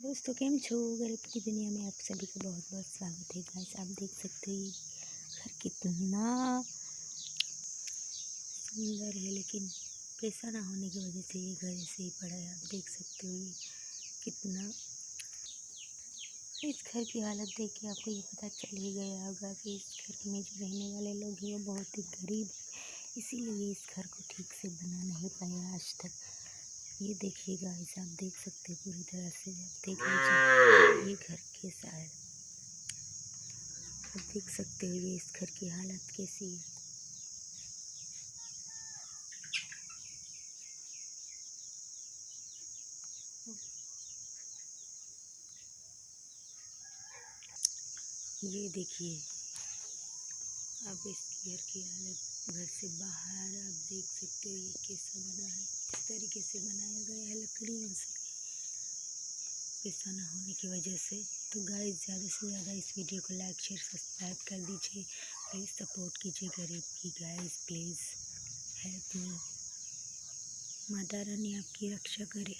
दोस्तों केम छो। गरीब की दुनिया में आप सभी का बहुत बहुत स्वागत है। गाइस आप देख सकते हो ये घर कितना सुंदर है, लेकिन पैसा ना होने की वजह से ये घर ऐसे ही पड़ा है। आप देख सकते हो ये कितना, इस घर की हालत देख के आपको ये पता चल ही गया होगा कि इस घर में जो रहने वाले लोग हैं वो बहुत ही गरीब है, इसीलिए इस घर को ठीक से बना नहीं पाए आज तक। ये देखिए गाइस आप देख सकते हैं पूरी तरह से, आप देख लीजिए ये घर कैसा है। आप देख सकते हो ये इस घर की हालत कैसी है। ये देखिए आप इस घर की हालत, घर से बाहर आप देख सकते हो ये कैसा बना है, किस तरीके से बनाया गया है लकड़ियों से, पैसा ना होने की वजह से। तो गाइस ज़्यादा से ज़्यादा इस वीडियो को लाइक शेयर सब्सक्राइब कर दीजिए, प्लीज़ सपोर्ट कीजिए गरीब की। Guys please help me. Mata Rani आपकी रक्षा करे।